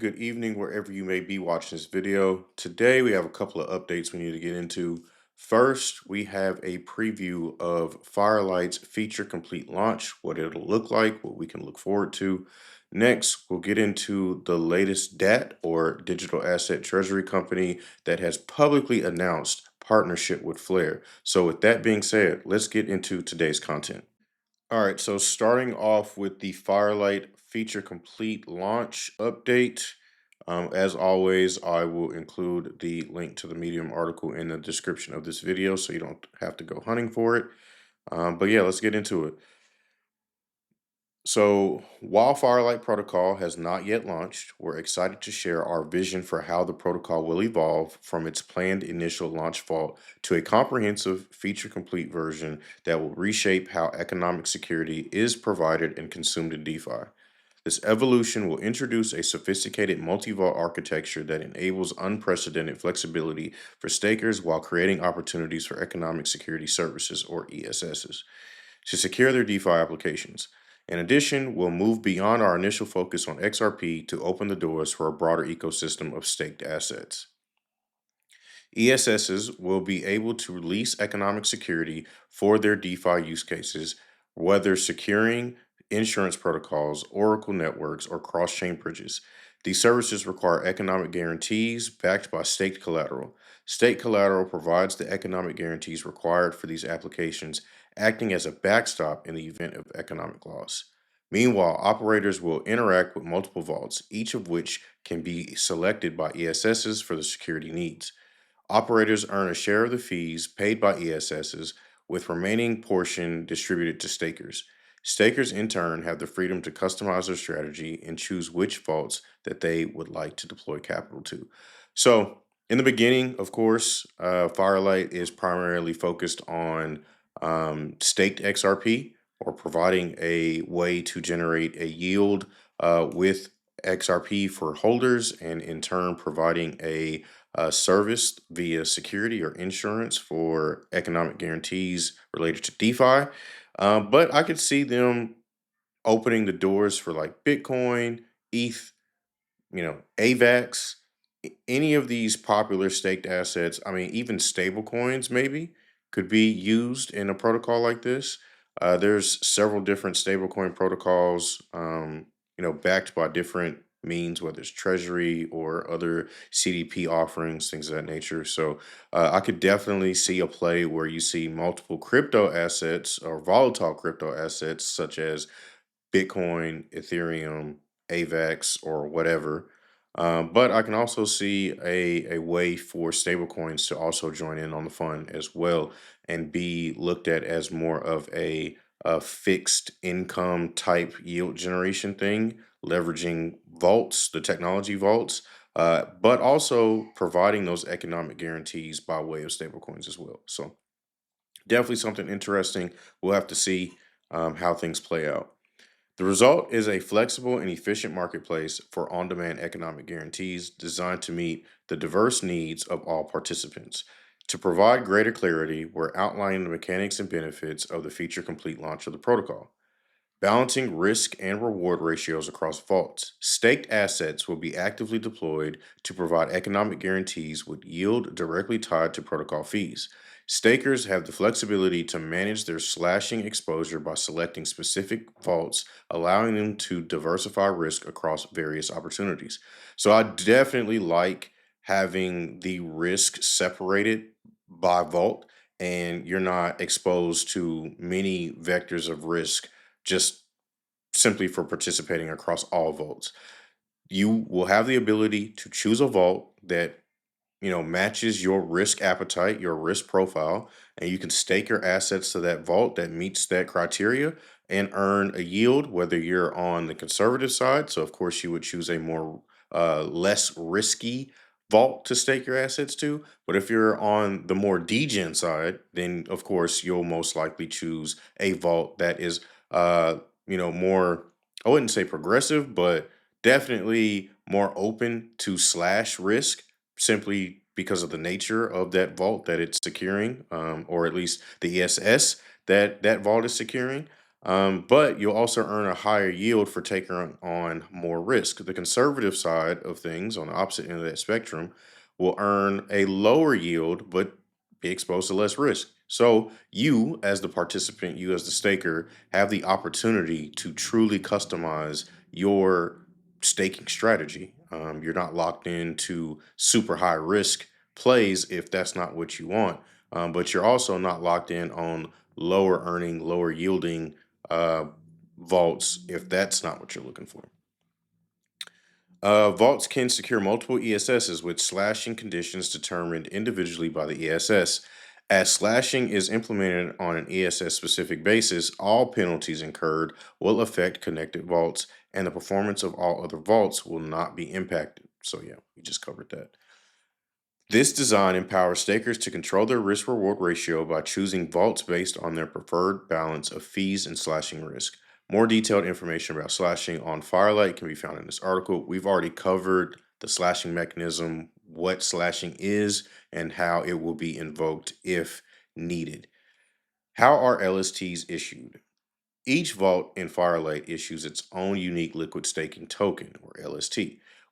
good evening, wherever you may be watching this video. Today, we have a couple of updates we need to get into. First, we have a preview of Firelight's feature complete launch, what it'll look like, what we can look forward to. Next, we'll get into the latest DAT, or Digital Asset Treasury Company, that has publicly announced partnership with Flare. So, with that being said, let's get into today's content. All right, so starting off with the Firelight feature complete launch update. As always, I will include the link to the Medium article in the description of this video so you don't have to go hunting for it. But yeah, let's get into it. So, while Firelight Protocol has not yet launched, we're excited to share our vision for how the protocol will evolve from its planned initial launch vault to a comprehensive, feature complete version that will reshape how economic security is provided and consumed in DeFi. This evolution will introduce a sophisticated multi vault architecture that enables unprecedented flexibility for stakers while creating opportunities for economic security services, or ESSs, to secure their DeFi applications. In addition, we'll move beyond our initial focus on XRP to open the doors for a broader ecosystem of staked assets. ESSs will be able to release economic security for their DeFi use cases, whether securing insurance protocols, Oracle networks, or cross chain bridges. These services require economic guarantees backed by staked collateral. Staked collateral provides the economic guarantees required for these applications, acting as a backstop in the event of economic loss. Meanwhile, operators will interact with multiple vaults, each of which can be selected by ESSs for the security needs. Operators earn a share of the fees paid by ESSs, with remaining portion distributed to stakers. Stakers, in turn, have the freedom to customize their strategy and choose which vaults that they would like to deploy capital to. So, in the beginning, of course, Firelight is primarily focused on staked XRP, or providing a way to generate a yield with XRP for holders, and in turn providing a service via security or insurance for economic guarantees related to DeFi. But I could see them opening the doors for like Bitcoin, ETH, AVAX, any of these popular staked assets. I mean, even stable coins maybe could be used in a protocol like this. There's several different stablecoin protocols, backed by different means, whether it's treasury or other CDP offerings, things of that nature. So I could definitely see a play where you see multiple crypto assets or volatile crypto assets such as Bitcoin, Ethereum, AVAX, or whatever. But I can also see a way for stablecoins to also join in on the fun as well and be looked at as more of a fixed income type yield generation thing, leveraging vaults, the technology vaults, but also providing those economic guarantees by way of stablecoins as well. So, definitely something interesting. We'll have to see how things play out. The result is a flexible and efficient marketplace for on demand economic guarantees designed to meet the diverse needs of all participants. To provide greater clarity, we're outlining the mechanics and benefits of the feature complete launch of the protocol. Balancing risk and reward ratios across vaults. Staked assets will be actively deployed to provide economic guarantees with yield directly tied to protocol fees. Stakers have the flexibility to manage their slashing exposure by selecting specific vaults, allowing them to diversify risk across various opportunities. So I definitely like having the risk separated by vault, and you're not exposed to many vectors of risk just simply for participating across all votes. You will have the ability to choose a vault that matches your risk appetite, your risk profile, and you can stake your assets to that vault that meets that criteria and earn a yield, whether you're on the conservative side. So of course you would choose a more less risky vault to stake your assets to. But if you're on the more degen side, then of course you'll most likely choose a vault that is more, I wouldn't say progressive, but definitely more open to slash risk, simply because of the nature of that vault that it's securing, or at least the ESS that vault is securing. But you'll also earn a higher yield for taking on more risk. The conservative side of things, on the opposite end of that spectrum, will earn a lower yield but be exposed to less risk. So, you as the participant, you as the staker, have the opportunity to truly customize your staking strategy. You're not locked into super high risk plays if that's not what you want, but you're also not locked in on lower earning, lower yielding uh, vaults if that's not what you're looking for. Vaults can secure multiple ESSs with slashing conditions determined individually by the ESS. As slashing is implemented on an ESS specific basis, all penalties incurred will affect connected vaults, and the performance of all other vaults will not be impacted. So, yeah, we just covered that. This design empowers stakers to control their risk reward ratio by choosing vaults based on their preferred balance of fees and slashing risk. More detailed information about slashing on Firelight can be found in this article. We've already covered the slashing mechanism, what slashing is, and how it will be invoked if needed. How are LSTs issued? Each vault in Firelight issues its own unique liquid staking token, or LST,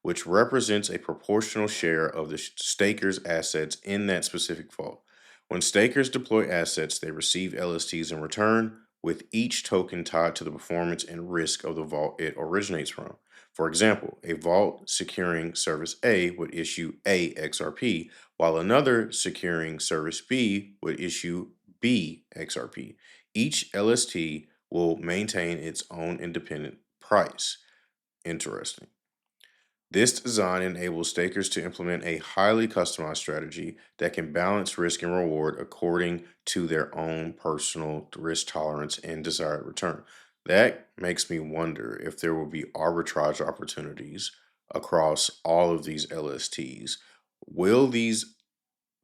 which represents a proportional share of the staker's assets in that specific vault. When stakers deploy assets, they receive LSTs in return, with each token tied to the performance and risk of the vault it originates from. For example, a vault securing service A would issue A XRP, while another securing service B would issue B XRP. Each LST will maintain its own independent price. Interesting. This design enables stakers to implement a highly customized strategy that can balance risk and reward according to their own personal risk tolerance and desired return. That makes me wonder if there will be arbitrage opportunities across all of these LSTs. Will these,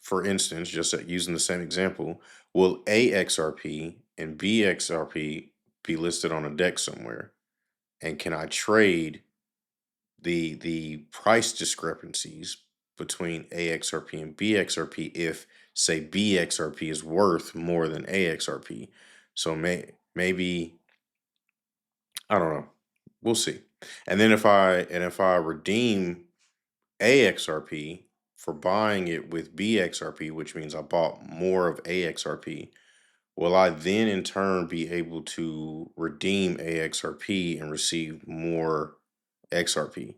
for instance, just using the same example, will AXRP and BXRP be listed on a deck somewhere? And can I trade the price discrepancies between AXRP and BXRP if, say, BXRP is worth more than AXRP? So maybe, I don't know. We'll see. And then if I redeem AXRP for buying it with BXRP, which means I bought more of AXRP, will I then in turn be able to redeem AXRP and receive more XRP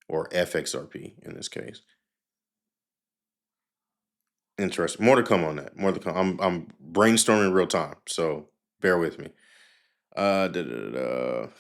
or FXRP in this case? Interesting. More to come on that. More to come. I'm brainstorming real time, so bear with me.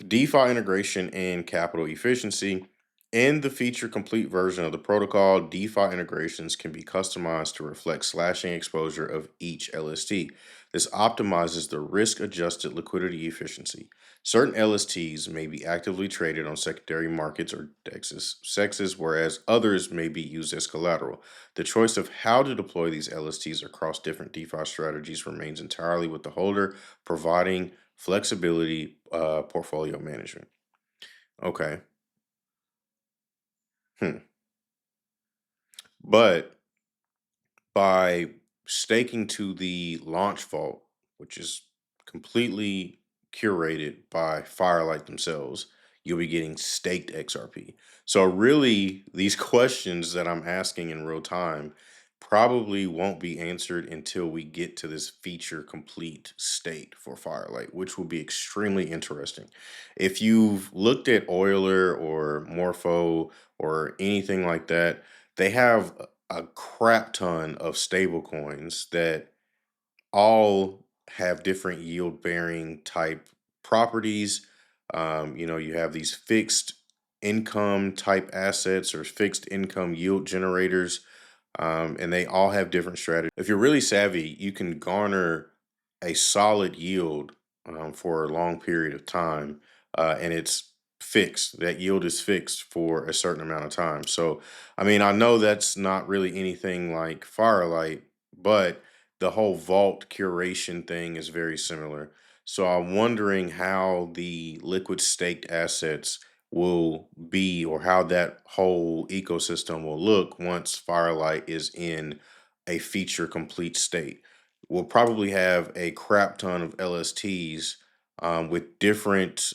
DeFi integration and capital efficiency. In the feature complete version of the protocol, DeFi integrations can be customized to reflect slashing exposure of each LST. This optimizes the risk adjusted liquidity efficiency. Certain LSTs may be actively traded on secondary markets or DEXs, sexes, whereas others may be used as collateral. The choice of how to deploy these LSTs across different DeFi strategies remains entirely with the holder, providing flexibility, portfolio management. Okay. Hmm. But by staking to the launch vault, which is completely curated by Firelight themselves, you'll be getting staked XRP. So, really, these questions that I'm asking in real time probably won't be answered until we get to this feature complete state for Firelight, which will be extremely interesting. If you've looked at Euler or Morpho or anything like that, they have a crap ton of stable coins that all have different yield bearing type properties. You have these fixed income type assets or fixed income yield generators, and they all have different strategies. If you're really savvy, you can garner a solid yield for a long period of time, and it's fixed. That yield is fixed for a certain amount of time. So, I mean, I know that's not really anything like Firelight, but the whole vault curation thing is very similar. So, I'm wondering how the liquid staked assets will be or how that whole ecosystem will look once Firelight is in a feature complete state. We'll probably have a crap ton of LSTs with different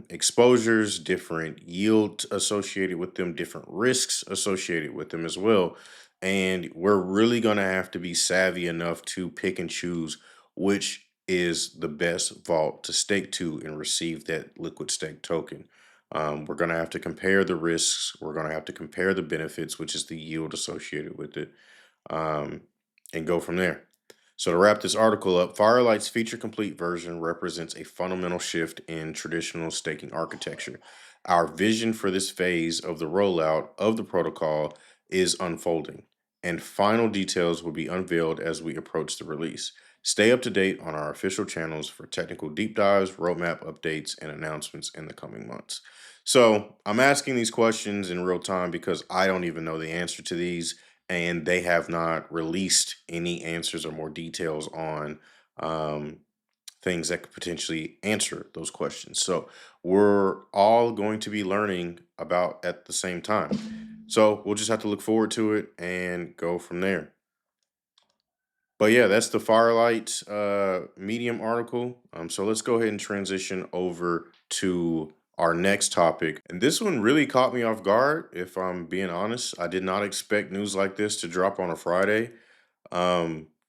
exposures, different yield associated with them, different risks associated with them as well. And we're really going to have to be savvy enough to pick and choose which is the best vault to stake to and receive that liquid stake token. We're going to have to compare the risks. We're going to have to compare the benefits, which is the yield associated with it, um, and go from there. So, to wrap this article up, Firelight's feature complete version represents a fundamental shift in traditional staking architecture. Our vision for this phase of the rollout of the protocol is unfolding, and final details will be unveiled as we approach the release. Stay up to date on our official channels for technical deep dives, roadmap updates, and announcements in the coming months. So, I'm asking these questions in real time because I don't even know the answer to these, and they have not released any answers or more details on um, things that could potentially answer those questions. So we're all going to be learning about at the same time. So we'll just have to look forward to it and go from there. But yeah, that's the Firelight Medium article. So let's go ahead and transition over to our next topic. And this one really caught me off guard, if I'm being honest. I did not expect news like this to drop on a Friday,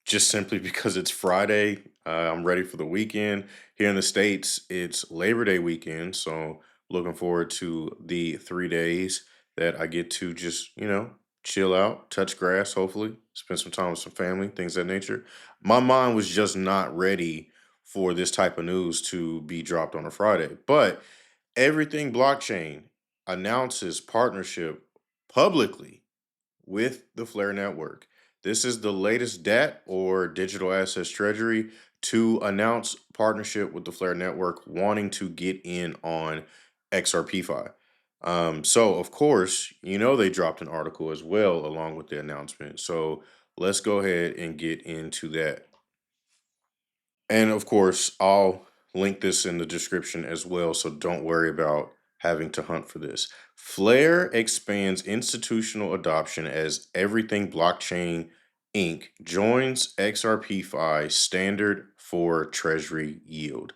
just simply because it's Friday. I'm ready for the weekend. Here in the States, it's Labor Day weekend. So looking forward to the 3 days that I get to just, chill out, touch grass, hopefully, spend some time with some family, things of that nature. My mind was just not ready for this type of news to be dropped on a Friday. But everything blockchain announces partnership publicly with the Flare network. This is the latest DAT or digital assets treasury to announce partnership with the Flare network, wanting to get in on XRP-Fi. So of course, they dropped an article as well along with the announcement. So let's go ahead and get into that. And of course, I'll link this in the description as well, so don't worry about having to hunt for this. Flare expands institutional adoption as Everything Blockchain Inc. joins XRP-Fi standard for treasury yield.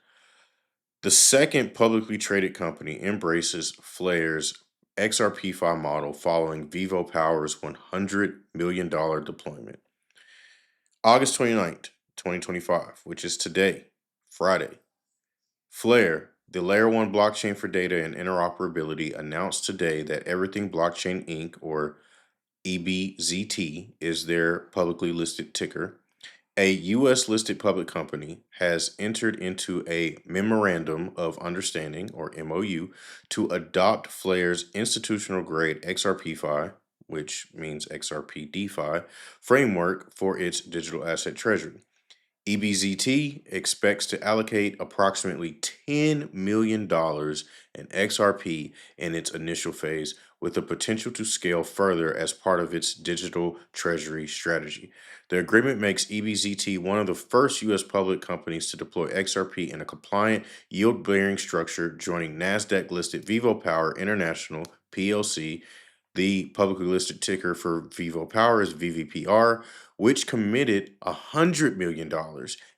The second publicly traded company embraces Flare's XRP-Fi model following Vivo Power's $100 million deployment. August 29th, 2025, which is today, Friday. Flare, the Layer 1 blockchain for data and interoperability, announced today that Everything Blockchain Inc., or EBZT, is their publicly listed ticker. A U.S. listed public company has entered into a Memorandum of Understanding, or MOU, to adopt Flare's institutional grade XRP-Fi, which means XRP DeFi, framework for its digital asset treasury. EBZT expects to allocate approximately $10 million in XRP in its initial phase, with the potential to scale further as part of its digital treasury strategy. The agreement makes EBZT one of the first U.S. public companies to deploy XRP in a compliant, yield bearing structure, joining NASDAQ listed Vivo Power International PLC. The publicly listed ticker for Vivo Power is VVPR, which committed $100 million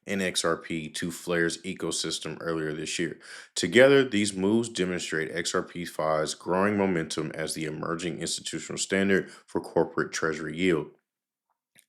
in XRP to Flare's ecosystem earlier this year. Together, these moves demonstrate XRP-Fi's growing momentum as the emerging institutional standard for corporate treasury yield.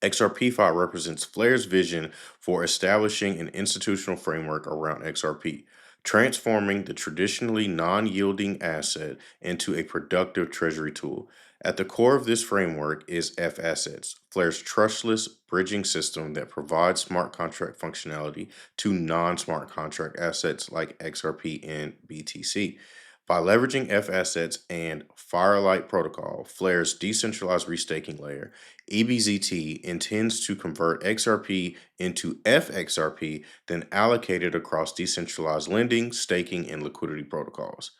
XRP-Fi represents Flare's vision for establishing an institutional framework around XRP, transforming the traditionally non-yielding asset into a productive treasury tool. At the core of this framework is F-Assets, Flare's trustless bridging system that provides smart contract functionality to non-smart contract assets like XRP and BTC. By leveraging F-Assets and Firelight protocol, Flare's decentralized restaking layer, EBZT intends to convert XRP into FXRP, then allocate it across decentralized lending, staking, and liquidity protocols.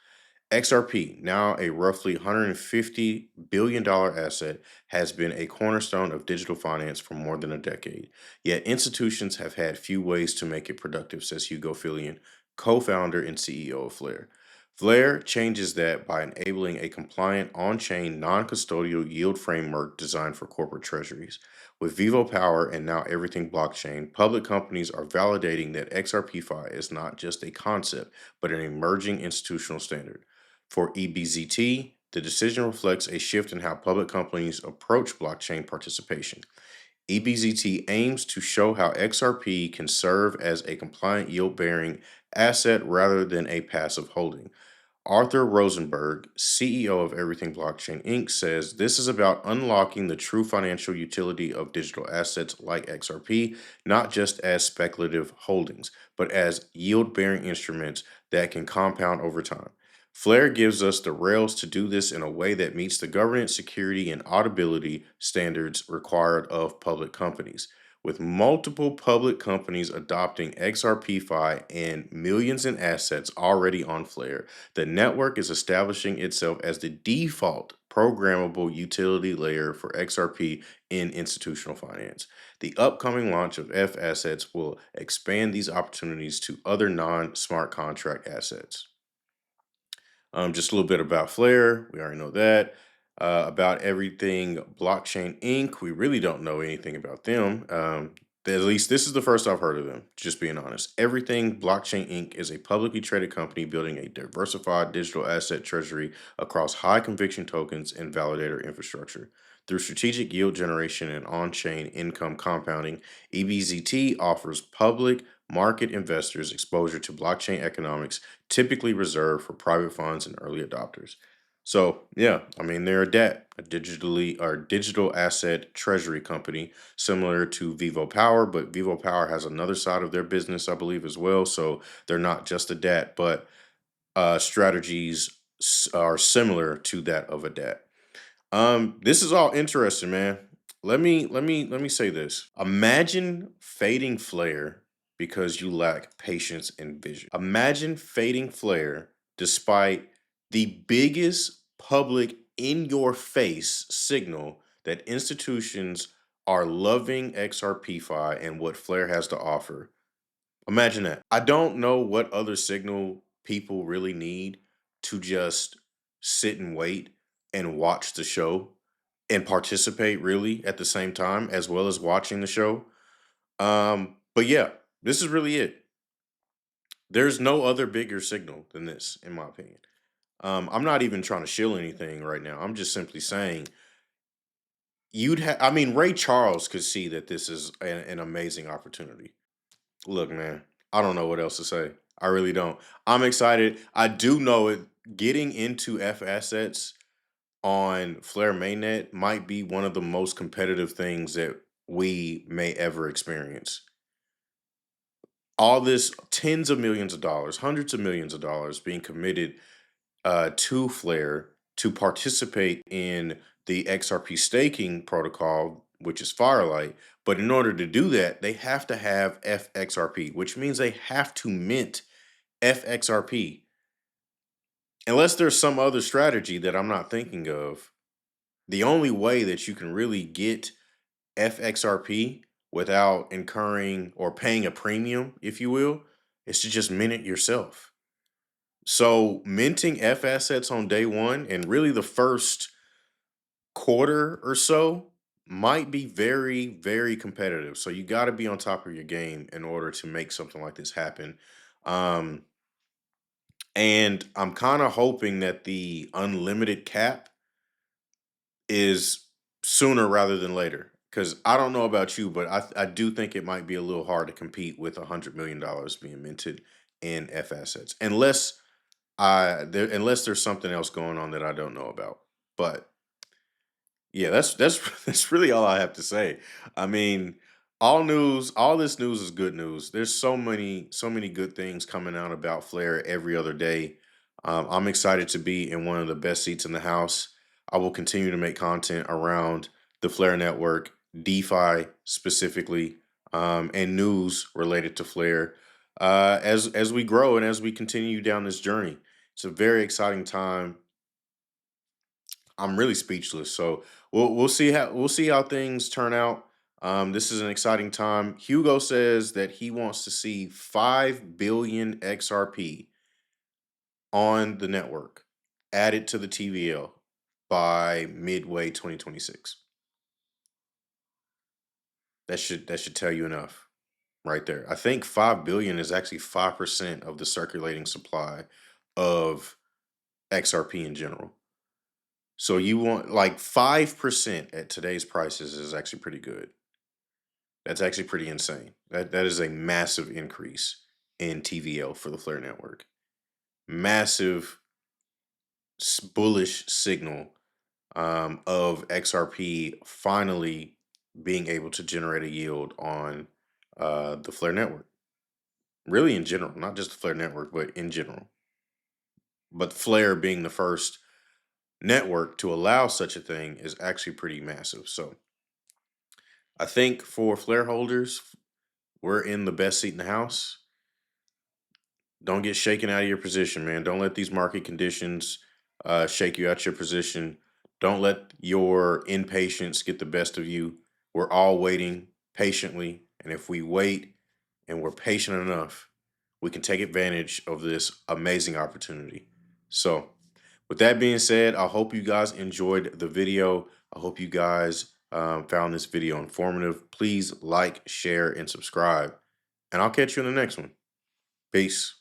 XRP, now a roughly $150 billion asset, has been a cornerstone of digital finance for more than a decade. Yet institutions have had few ways to make it productive, says Hugo Fillion, co founder and CEO of Flare. Flare changes that by enabling a compliant on chain non custodial yield framework designed for corporate treasuries. With Vivo Power and now everything blockchain, public companies are validating that XRP-Fi is not just a concept, but an emerging institutional standard. For EBZT, the decision reflects a shift in how public companies approach blockchain participation. EBZT aims to show how XRP can serve as a compliant yield bearing asset rather than a passive holding. Arthur Rosenberg, CEO of Everything Blockchain Inc., says this is about unlocking the true financial utility of digital assets like XRP, not just as speculative holdings, but as yield bearing instruments that can compound over time. Flare gives us the rails to do this in a way that meets the governance, security, and auditability standards required of public companies. With multiple public companies adopting XRP-Fi and millions in assets already on Flare, the network is establishing itself as the default programmable utility layer for XRP in institutional finance. The upcoming launch of F assets will expand these opportunities to other non smart contract assets. Just a little bit about Flare. We already know that. About everything Blockchain Inc. We really don't know anything about them. At least this is the first I've heard of them, just being honest. Everything Blockchain Inc. is a publicly traded company building a diversified digital asset treasury across high conviction tokens and validator infrastructure. Through strategic yield generation and on chain income compounding, EBZT offers public market investors exposure to blockchain economics typically reserved for private funds and early adopters. So yeah, I mean they're a DAT, a digitally or digital asset treasury company, similar to Vivo Power, but Vivo Power has another side of their business, I believe, as well. So they're not just a DAT, but strategies are similar to that of a DAT. This is all interesting, man. Let me say this. Imagine fading flare because you lack patience and vision. Imagine fading flare despite the biggest public in your face signal that institutions are loving XRP-Fi and what Flare has to offer. Imagine that. I don't know what other signal people really need to just sit and wait and watch the show and participate really at the same time as well as watching the show. But yeah, this is really it. There's no other bigger signal than this, in my opinion. I'm not even trying to shill anything right now. I'm just simply saying I mean, Ray Charles could see that this is an amazing opportunity. Look, man, I don't know what else to say. I really don't. I'm excited. I do know it. Getting into F assets on Flare Mainnet might be one of the most competitive things that we may ever experience. All this tens of millions of dollars, hundreds of millions of dollars being committed to Flare to participate in the XRP staking protocol, which is Firelight. But in order to do that, they have to have FXRP, which means they have to mint FXRP. Unless there's some other strategy that I'm not thinking of, the only way that you can really get FXRP without incurring or paying a premium, if you will, is to just mint it yourself. So minting F assets on day one and really the first quarter or so might be very, very competitive. So you got to be on top of your game in order to make something like this happen. Um, and I'm kind of hoping that the unlimited cap is sooner rather than later. Because I don't know about you, but I do think it might be a little hard to compete with $100 million being minted in F assets, unless there's something else going on that I don't know about. But yeah, that's that's really all I have to say. I mean, all this news is good news. There's so many good things coming out about Flare every other day. I'm excited to be in one of the best seats in the house. I will continue to make content around the Flare network, DeFi specifically, and news related to Flare as we grow and as we continue down this journey. It's a very exciting time. I'm really speechless. So we'll see how things turn out. This is an exciting time. Hugo says that he wants to see 5 billion XRP on the network added to the TVL by midway 2026. That should tell you enough right there. I think 5 billion is actually 5% of the circulating supply of XRP in general. So you want like 5% at today's prices is actually pretty good. That's actually pretty insane. That is a massive increase in TVL for the Flare network. Massive bullish signal of XRP finally being able to generate a yield on the Flare network. Really, in general, not just the Flare network, but in general. But Flare being the first network to allow such a thing is actually pretty massive. So I think for Flare holders, we're in the best seat in the house. Don't get shaken out of your position, man. Don't let these market conditions shake you out your position. Don't let your impatience get the best of you. We're all waiting patiently. And if we wait and we're patient enough, we can take advantage of this amazing opportunity. So, with that being said, I hope you guys enjoyed the video. I hope you guys found this video informative. Please like, share, and subscribe. And I'll catch you in the next one. Peace.